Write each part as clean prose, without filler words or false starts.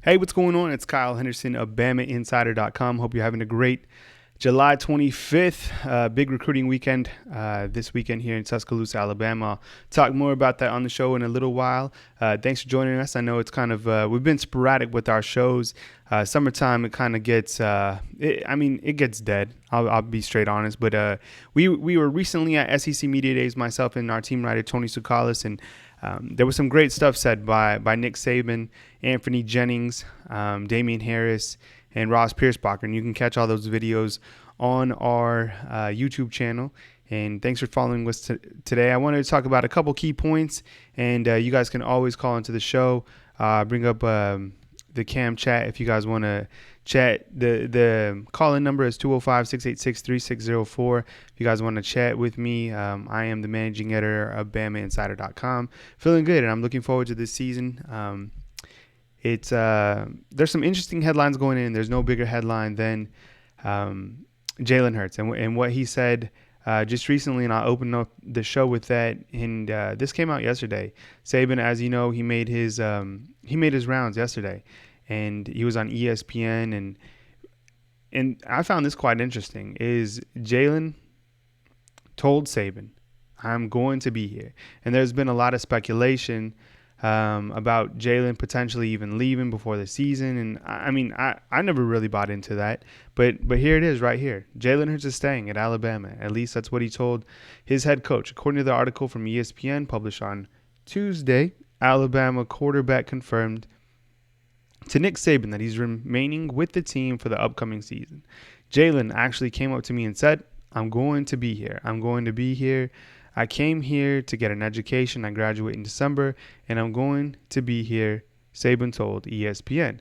Hey, what's going on? It's Kyle Henderson of BamaInsider.com. Hope you're having a great July 25th, big recruiting weekend this weekend here in Tuscaloosa, Alabama. I'll talk more about that on the show in a little while. Thanks for joining us. I know it's kind of, we've been sporadic with our shows. Summertime, it kind of gets, it gets dead. I'll be straight honest. But we were recently at SEC Media Days, myself and our team writer, Tony Sukalis, and there was some great stuff said by Nick Saban, Anthony Jennings, Damian Harris, and Ross Piersbacher. And you can catch all those videos on our YouTube channel. And thanks for following us today. I wanted to talk about a couple key points, and you guys can always call into the show. Bring up the cam chat if you guys want to chat. The call-in number is 205-686-3604. If you guys want to chat with me, I am the managing editor of BamaInsider.com. Feeling good, and I'm looking forward to this season. There's some interesting headlines going in. There's no bigger headline than Jalen Hurts and what he said just recently, and I'll open up the show with that. And this came out yesterday. Saban, as you know, he made his rounds yesterday, and he was on ESPN. And I found this quite interesting. Is Jalen told Saban, "I'm going to be here," and there's been a lot of speculation about Jalen potentially even leaving before the season. And I never really bought into that, but here it is right here. Jalen Hurts is staying at Alabama. At least that's what he told his head coach. According to the article from ESPN published on Tuesday, Alabama quarterback confirmed to Nick Saban that he's remaining with the team for the upcoming season. Jalen actually came up to me and said, "I'm going to be here. I'm going to be here. I came here to get an education. I graduate in December, and I'm going to be here," Saban told ESPN.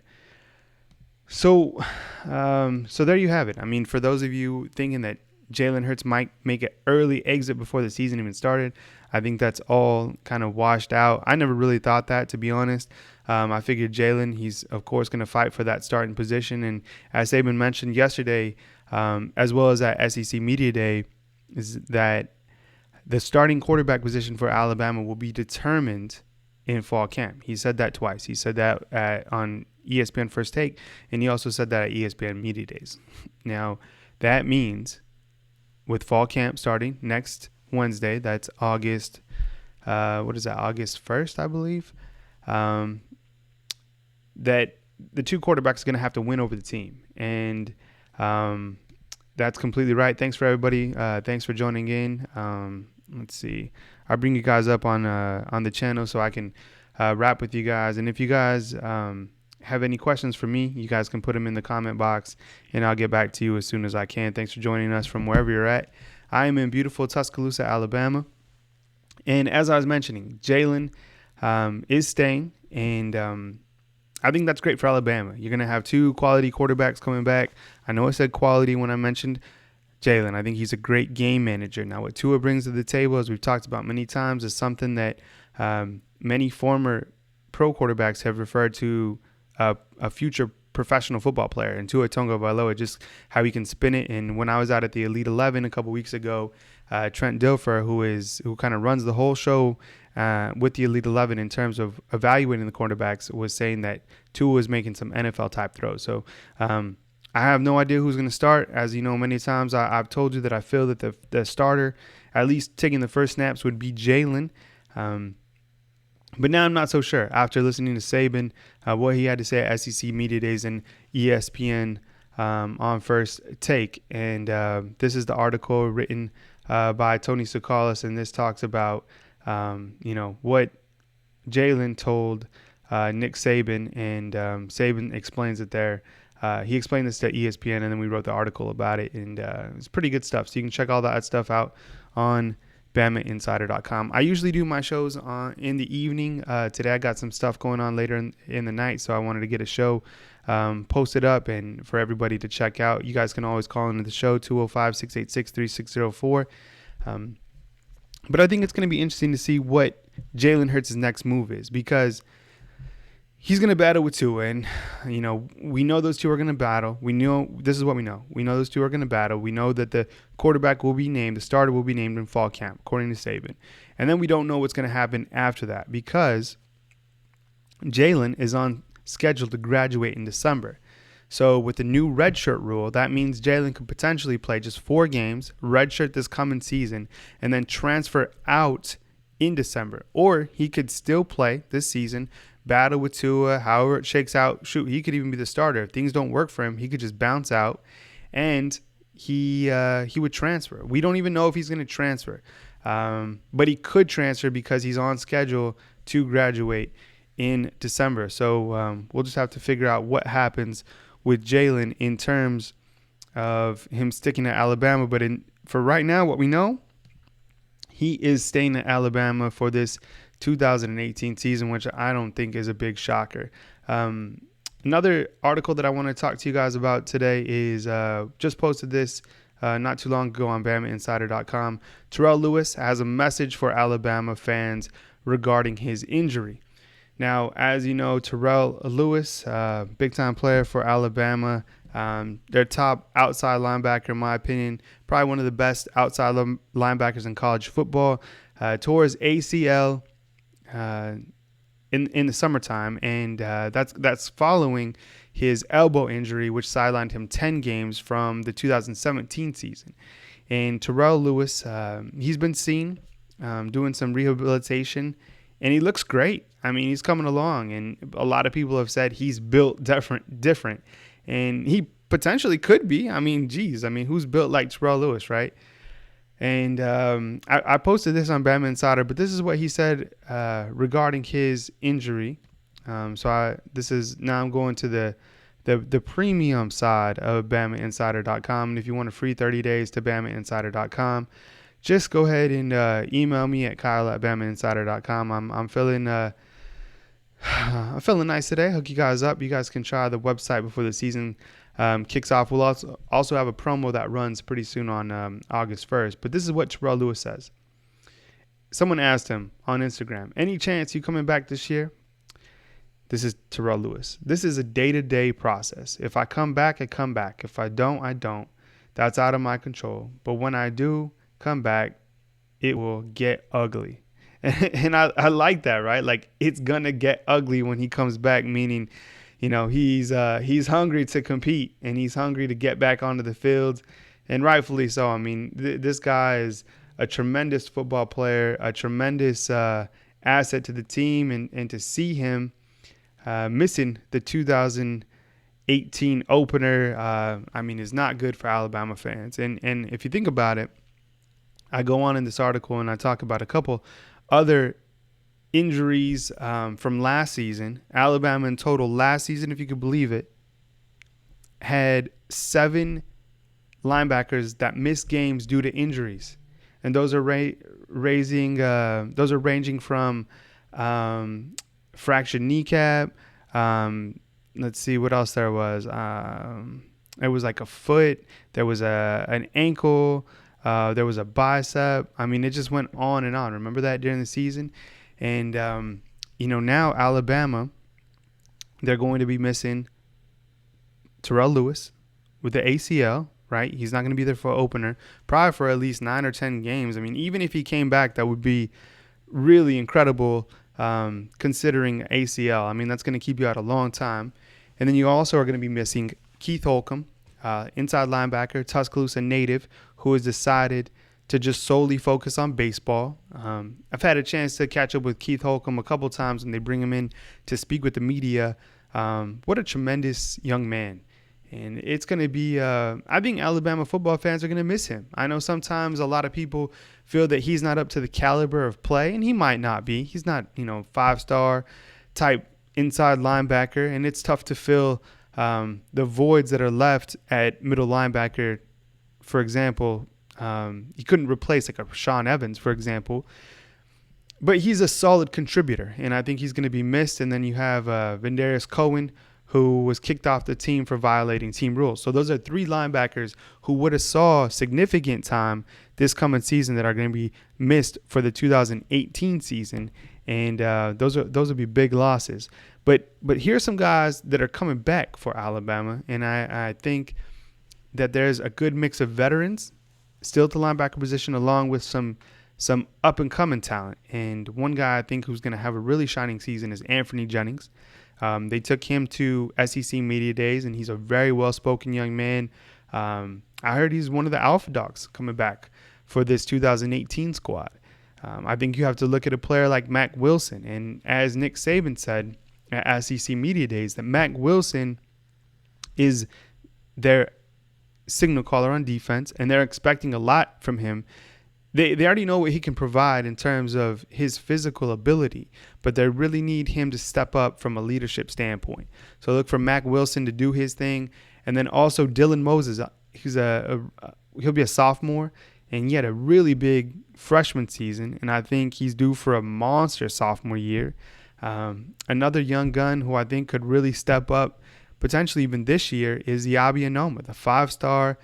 So there you have it. I mean, for those of you thinking that Jalen Hurts might make an early exit before the season even started, I think that's all kind of washed out. I never really thought that, to be honest. I figured Jalen, he's, of course, going to fight for that starting position. And as Saban mentioned yesterday, as well as at SEC Media Day, is that the starting quarterback position for Alabama will be determined in fall camp. He said that twice. He said that on ESPN First Take, and he also said that at ESPN Media Days. Now, that means with fall camp starting next Wednesday, that's August, August 1st, I believe, that the two quarterbacks are going to have to win over the team. And that's completely right. Thanks for everybody. Thanks for joining in. Let's see. I'll bring you guys up on the channel so I can wrap with you guys. And if you guys have any questions for me, you guys can put them in the comment box, and I'll get back to you as soon as I can. Thanks for joining us from wherever you're at. I am in beautiful Tuscaloosa, Alabama. And as I was mentioning, Jalen is staying, and I think that's great for Alabama. You're going to have two quality quarterbacks coming back. I know I said quality when I mentioned Jalen. I think he's a great game manager. Now, what Tua brings to the table, as we've talked about many times, is something that many former pro quarterbacks have referred to a future professional football player. And Tua Tagovailoa, just how he can spin it. And when I was out at the Elite 11 a couple weeks ago, Trent Dilfer, who kind of runs the whole show with the Elite 11 in terms of evaluating the quarterbacks, was saying that Tua was making some NFL-type throws. So I have no idea who's going to start. As you know, many times I've told you that I feel that the starter, at least taking the first snaps, would be Jalen. But now I'm not so sure after listening to Saban, what he had to say at SEC Media Days and ESPN on First Take. And this is the article written by Tony Sukalis, and this talks about what Jalen told Nick Saban, and Saban explains it there. He explained this to ESPN, and then we wrote the article about it, and it's pretty good stuff. So you can check all that stuff out on BamaInsider.com. I usually do my shows in the evening. Today I got some stuff going on later in the night, so I wanted to get a show posted up and for everybody to check out. You guys can always call into the show, 205-686-3604. But I think it's going to be interesting to see what Jalen Hurts' next move is, because he's going to battle with Tua, and we know those two are going to battle. We know this is what we know. We know those two are going to battle. We know that the quarterback will be named, the starter will be named in fall camp, according to Saban. And then we don't know what's going to happen after that, because Jalen is on scheduled to graduate in December. So with the new redshirt rule, that means Jalen could potentially play just 4 games, redshirt this coming season, and then transfer out in December. Or he could still play this season, battle with Tua, however it shakes out. Shoot, he could even be the starter. If things don't work for him, he could just bounce out, and he would transfer. We don't even know if he's going to transfer, but he could transfer because he's on schedule to graduate in December. So we'll just have to figure out what happens with Jalen in terms of him sticking to Alabama. But for right now, what we know, he is staying at Alabama for this 2018 season, which I don't think is a big shocker. Another article that I want to talk to you guys about today is just posted this not too long ago on BamaInsider.com. Terrell Lewis has a message for Alabama fans regarding his injury. Now, as you know, Terrell Lewis, big-time player for Alabama, their top outside linebacker, in my opinion, probably one of the best outside linebackers in college football, tore his ACL in the summertime, and that's following his elbow injury, which sidelined him 10 games from the 2017 season. And Terrell Lewis, he's been seen doing some rehabilitation, and he looks great. I mean, he's coming along, and a lot of people have said he's built different, and he potentially could be. I mean, who's built like Terrell Lewis, right? And I posted this on Bama Insider, but this is what he said regarding his injury. Now I'm going to the premium side of BamaInsider.com, and if you want a free 30 days to BamaInsider.com, just go ahead and email me at Kyle@BamaInsider.com. I'm feeling nice today. Hook you guys up. You guys can try the website before the season kicks off. We'll also have a promo that runs pretty soon on August 1st. But this is what Terrell Lewis says. Someone asked him on Instagram, any chance you coming back this year? This is Terrell Lewis. This is a day-to-day process. If I come back, I come back. If I don't, I don't. That's out of my control. But when I do come back, it will get ugly. And I like that, right? Like, it's going to get ugly when he comes back, meaning, he's hungry to compete, and he's hungry to get back onto the field, and rightfully so. I mean, this guy is a tremendous football player, a tremendous asset to the team, and to see him missing the 2018 opener, is not good for Alabama fans. And if you think about it, I go on in this article and I talk about a couple other injuries from last season. Alabama in total last season, if you could believe it, had 7 linebackers that missed games due to injuries, and those are ranging from fractured kneecap. Let's see what else there was. It was like a foot. There was an ankle. There was a bicep. I mean, it just went on and on. Remember that during the season? And, now Alabama, they're going to be missing Terrell Lewis with the ACL, right? He's not going to be there for opener, probably for at least 9 or 10 games. I mean, even if he came back, that would be really incredible considering ACL. I mean, that's going to keep you out a long time. And then you also are going to be missing Keith Holcomb, inside linebacker, Tuscaloosa native, who has decided to just solely focus on baseball. I've had a chance to catch up with Keith Holcomb a couple times when they bring him in to speak with the media. What a tremendous young man. And it's going to be, I think Alabama football fans are going to miss him. I know sometimes a lot of people feel that he's not up to the caliber of play, and he might not be. He's not, 5-star type inside linebacker, and it's tough to fill the voids that are left at middle linebacker. For example, he couldn't replace like a Rashaan Evans, for example. But he's a solid contributor, and I think he's going to be missed. And then you have Vendarius Cohen, who was kicked off the team for violating team rules. So those are 3 linebackers who would have saw significant time this coming season that are going to be missed for the 2018 season. And those would be big losses. But here's some guys that are coming back for Alabama, and I think that there's a good mix of veterans still at the linebacker position, along with some up-and-coming talent. And one guy I think who's going to have a really shining season is Anthony Jennings. They took him to SEC Media Days, and he's a very well-spoken young man. I heard he's one of the alpha dogs coming back for this 2018 squad. I think you have to look at a player like Mack Wilson. And as Nick Saban said at SEC Media Days, that Mack Wilson is their signal caller on defense, and they're expecting a lot from him. They already know what he can provide in terms of his physical ability, but they really need him to step up from a leadership standpoint. So look for Mack Wilson to do his thing. And then also Dylan Moses. He'll be a sophomore, and he had a really big freshman season, and I think he's due for a monster sophomore year. Another young gun who I think could really step up potentially even this year is Yabi Anoma, the 5-star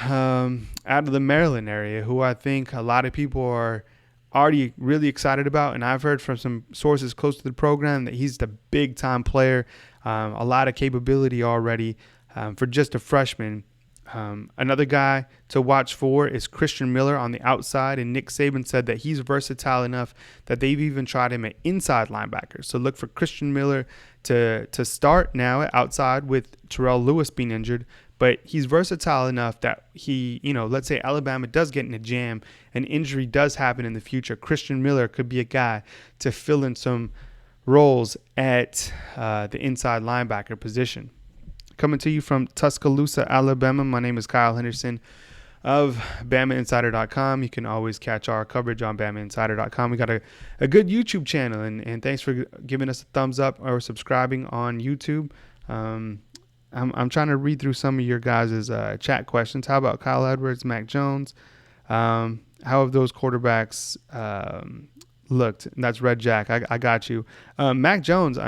out of the Maryland area, who I think a lot of people are already really excited about. And I've heard from some sources close to the program that he's the big-time player, a lot of capability already for just a freshman. Another guy to watch for is Christian Miller on the outside, and Nick Saban said that he's versatile enough that they've even tried him at inside linebacker. So look for Christian Miller to start now at outside with Terrell Lewis being injured, but he's versatile enough that he, let's say Alabama does get in a jam, an injury does happen in the future. Christian Miller could be a guy to fill in some roles at the inside linebacker position. Coming to you from Tuscaloosa, Alabama, my name is Kyle Henderson of BamaInsider.com. You can always catch our coverage on BamaInsider.com. We got a good YouTube channel, and thanks for giving us a thumbs up or subscribing on YouTube. I'm trying to read through some of your guys' chat questions. How about Kyle Edwards, Mac Jones? How have those quarterbacks looked? That's Red Jack. I got you. Mac Jones,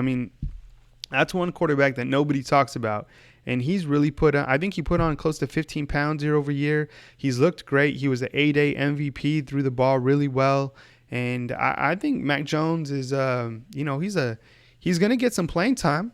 that's one quarterback that nobody talks about. And he's really I think he put on close to 15 pounds year over year. He's looked great. He was an A-Day MVP, threw the ball really well. And I think Mac Jones is, he's going to get some playing time,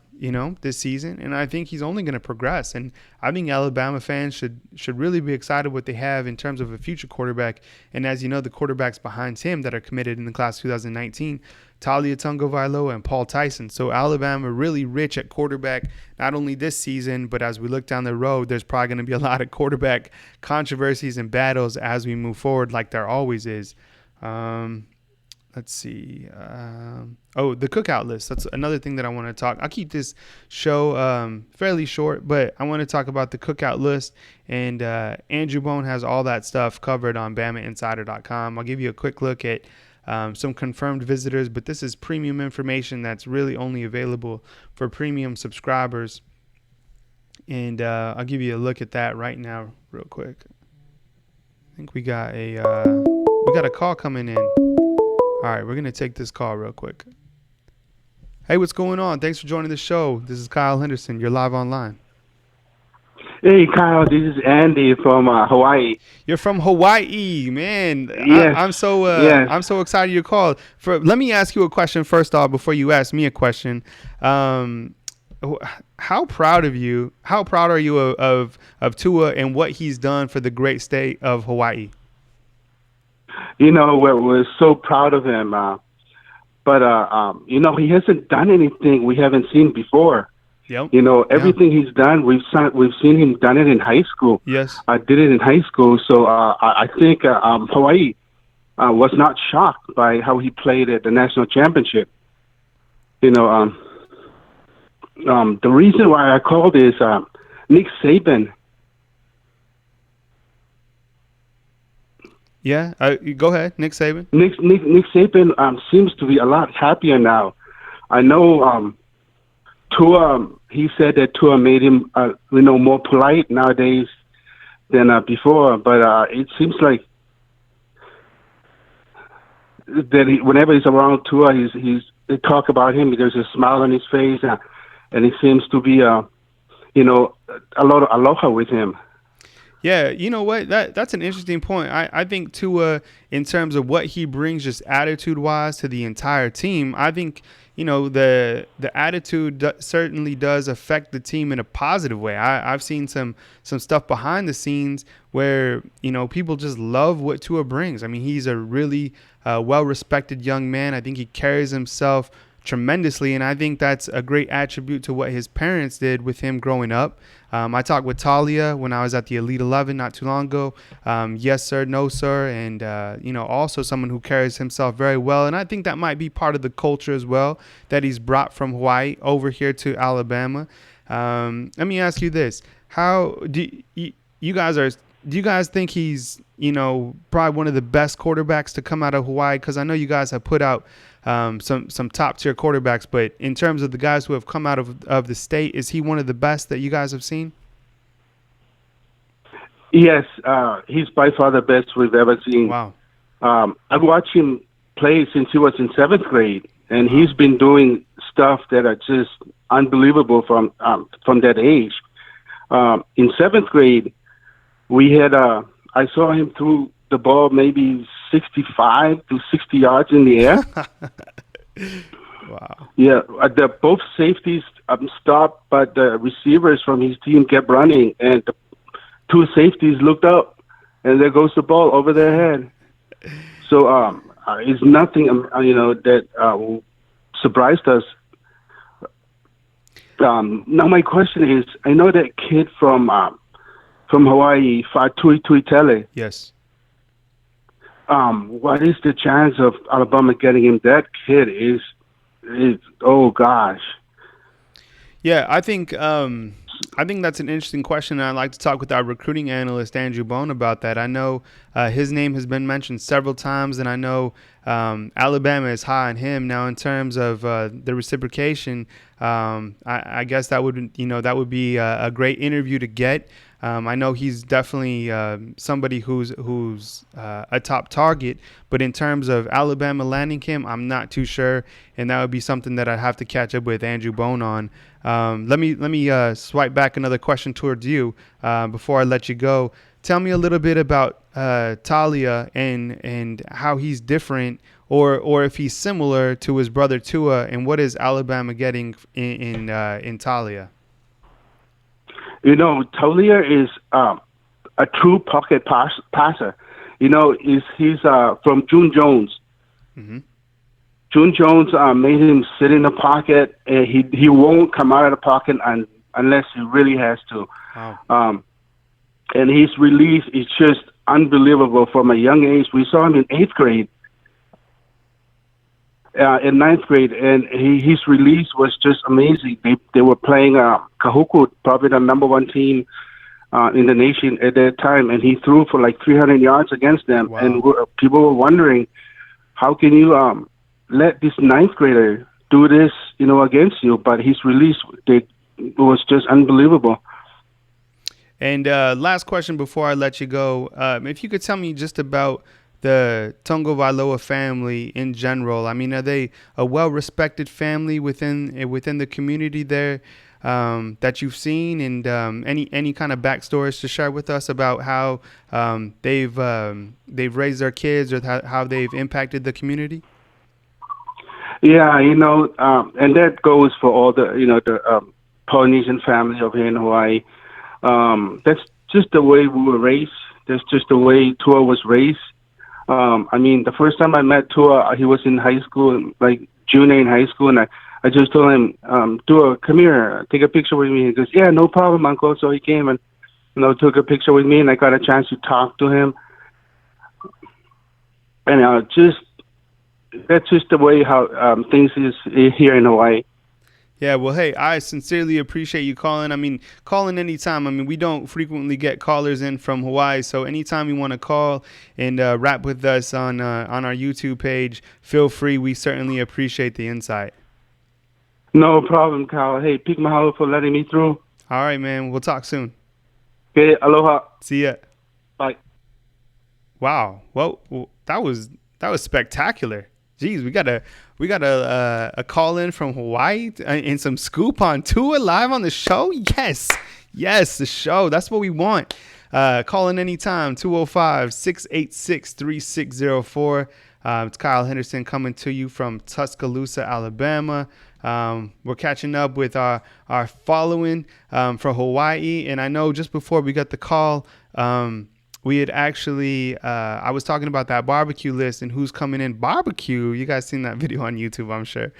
this season. And I think he's only going to progress. And I think Alabama fans should really be excited what they have in terms of a future quarterback. And as you know, the quarterbacks behind him that are committed in the class 2019, Talia Tagovailoa and Paul Tyson. So Alabama really rich at quarterback, not only this season, but as we look down the road, there's probably going to be a lot of quarterback controversies and battles as we move forward, like there always is. Let's see. The cookout list. That's another thing that I want to talk. I'll keep this show fairly short, but I want to talk about the cookout list. And Andrew Bone has all that stuff covered on BamaInsider.com. I'll give you a quick look at some confirmed visitors, but this is premium information that's really only available for premium subscribers. And I'll give you a look at that right now real quick. I think we got a call coming in. All right, we're going to take this call real quick. Hey, what's going on? Thanks for joining the show. This is Kyle Henderson. You're live online. Hey, Kyle, this is Andy from Hawaii. You're from Hawaii, man. Yes. I'm so excited you called. Let me ask you a question first off before you ask me a question. How proud are you of Tua and what he's done for the great state of Hawaii? We're so proud of him. But he hasn't done anything we haven't seen before. Yep. Everything he's done, we've seen him done it in high school. Yes. I did it in high school. So I think Hawaii was not shocked by how he played at the national championship. The reason why I called is Nick Saban. Yeah, go ahead, Nick Saban. Nick Saban seems to be a lot happier now. I know Tua. He said that Tua made him, more polite nowadays than before. But it seems like that whenever he's around Tua, they talk about him. There's a smile on his face, and he seems to be, a lot of aloha with him. Yeah, you know what? That's an interesting point. I think Tua, in terms of what he brings just attitude-wise to the entire team, I think, the attitude certainly does affect the team in a positive way. I've seen some stuff behind the scenes where, people just love what Tua brings. He's a really well-respected young man. I think he carries himself tremendously. And I think that's a great attribute to what his parents did with him growing up. I talked with Talia when I was at the Elite 11 not too long ago. Yes, sir, no, sir. And, also someone who carries himself very well. And I think that might be part of the culture as well that he's brought from Hawaii over here to Alabama. Let me ask you this. How do you guys think he's, probably one of the best quarterbacks to come out of Hawaii? Because I know you guys have put out some top tier quarterbacks, but in terms of the guys who have come out of the state, is he one of the best that you guys have seen? Yes, he's by far the best we've ever seen. Wow. I've watched him play since he was in 7th grade, and he's been doing stuff that are just unbelievable from that age. In 7th grade, we had I saw him throw the ball maybe 65 to 60 yards in the air. Wow. Yeah, both safeties stopped, but the receivers from his team kept running, and the 2 safeties looked up, and there goes the ball over their head. So it's nothing, that surprised us. Now my question is, I know that kid from Hawaii, Fatui Tuitele. Yes. What is the chance of Alabama getting him? That kid is oh gosh. Yeah, I think that's an interesting question, and I'd like to talk with our recruiting analyst Andrew Bone about that. I know his name has been mentioned several times, and I know Alabama is high on him. Now, in terms of the reciprocation, I guess that would be a great interview to get. I know he's definitely somebody who's a top target, but in terms of Alabama landing him, I'm not too sure, and that would be something that I'd have to catch up with Andrew Bone on. Let me swipe back another question towards you before I let you go. Tell me a little bit about Talia and how he's different, or if he's similar to his brother Tua, and what is Alabama getting in Talia? Talia is a true pocket passer. He's from June Jones. Mm-hmm. June Jones made him sit in the pocket, and he won't come out of the pocket unless he really has to. Wow. And his release is just unbelievable from a young age. We saw him in 8th grade, in 9th grade, and his release was just amazing. They were playing Kahuku, probably the number 1 team in the nation at that time, and he threw for like 300 yards against them. Wow. And people were wondering, how can you let this 9th grader do this, against you? But his release, was just unbelievable. And last question before I let you go, if you could tell me just about the Tonga Vailoa family in general. I mean, are they a well-respected family within the community there that you've seen, and any kind of backstories to share with us about how they've raised their kids, or how they've impacted the community? Yeah, and that goes for all the Polynesian family over here in Hawaii. That's just the way we were raised. That's just the way Tua was raised. The first time I met Tua, he was in high school, like junior in high school, and I just told him, Tua, come here, take a picture with me. He goes, yeah, no problem, Uncle. So he came and, took a picture with me, and I got a chance to talk to him. And that's just the way how things is here in Hawaii. Yeah, well, hey, I sincerely appreciate you calling. I mean, calling anytime. I mean, we don't frequently get callers in from Hawaii, so anytime you want to call and rap with us on our YouTube page, feel free. We certainly appreciate the insight. No problem, Kyle. Hey, peak mahalo for letting me through. All right, man. We'll talk soon. Okay, aloha. See ya. Bye. Wow. Well, that was spectacular. Jeez, we got a call in from Hawaii and some scoop on Tua live on the show. Yes, the show. That's what we want. Call in anytime, 205-686-3604. It's Kyle Henderson coming to you from Tuscaloosa, Alabama. We're catching up with our following from Hawaii, and I know just before we got the call, we had actually, I was talking about that barbecue list and who's coming in. Barbecue, you guys seen that video on YouTube, I'm sure.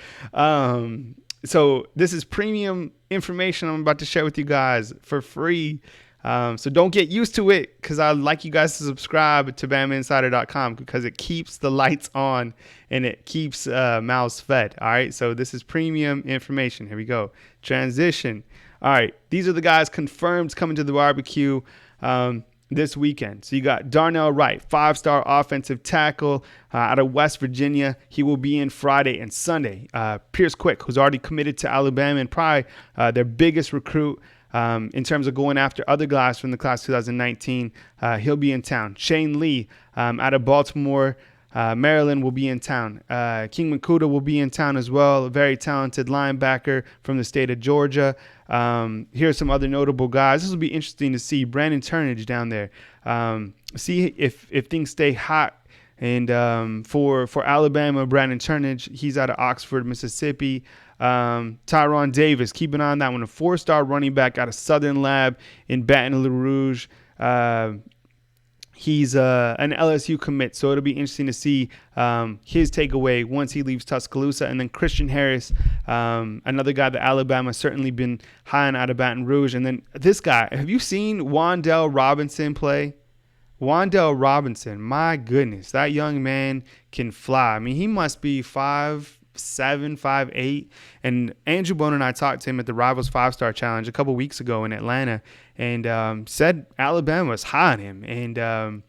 So this is premium information I'm about to share with you guys for free. So don't get used to it, because I'd like you guys to subscribe to BamaInsider.com, because it keeps the lights on and it keeps mouths fed. All right, so this is premium information. Here we go. Transition. All right, these are the guys confirmed coming to the barbecue this weekend. So you got Darnell Wright, 5-star offensive tackle out of West Virginia. He will be in Friday and Sunday. Pierce Quick, who's already committed to Alabama and probably their biggest recruit in terms of going after other guys from the class 2019. He'll be in town. Shane Lee out of Baltimore, Maryland, will be in town. King Makuta will be in town as well. A very talented linebacker from the state of Georgia. Here's some other notable guys. This will be interesting to see. Brandon Turnage down there. See if things stay hot. And for Alabama, Brandon Turnage, he's out of Oxford, Mississippi. Tyron Davis, keep an eye on that one. A 4-star running back out of Southern Lab in Baton Rouge. He's an LSU commit, so it'll be interesting to see his takeaway once he leaves Tuscaloosa. And then Christian Harris, another guy that Alabama certainly been high on out of Baton Rouge. And then this guy, have you seen Wan'Dale Robinson play? Wan'Dale Robinson, my goodness, that young man can fly. I mean, he must be 5'7", 5'8". And Andrew Bone and I talked to him at the Rivals 5-Star Challenge a couple weeks ago in Atlanta, and said Alabama was high on him. And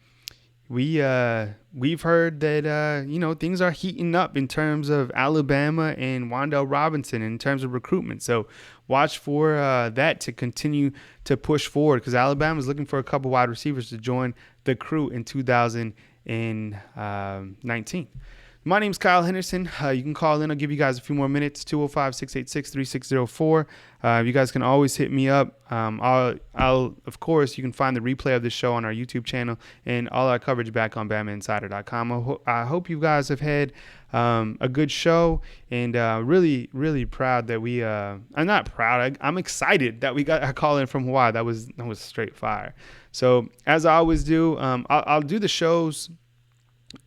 we've heard that things are heating up in terms of Alabama and Wan'Dale Robinson in terms of recruitment. So watch for that to continue to push forward, because Alabama is looking for a couple wide receivers to join the crew in 2019. My name's Kyle Henderson. You can call in. I'll give you guys a few more minutes. 205-686-3604. You guys can always hit me up. I'll of course, you can find the replay of this show on our YouTube channel and all our coverage back on BamaInsider.com. I hope you guys have had a good show, and really, really proud that we. I'm not proud. I'm excited that we got a call in from Hawaii. That was straight fire. So as I always do, I'll do the shows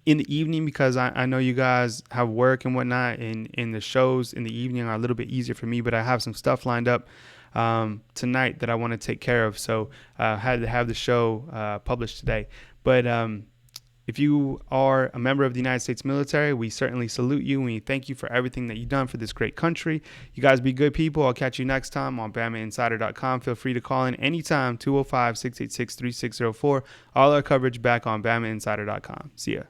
in the evening, because I know you guys have work and whatnot, and the shows in the evening are a little bit easier for me, but I have some stuff lined up tonight that I want to take care of, so I had to have the show published today. But if you are a member of the United States military, we certainly salute you, and we thank you for everything that you've done for this great country. You guys be good people. I'll catch you next time on BamaInsider.com. Feel free to call in anytime, 205-686-3604. All our coverage back on BamaInsider.com. See ya.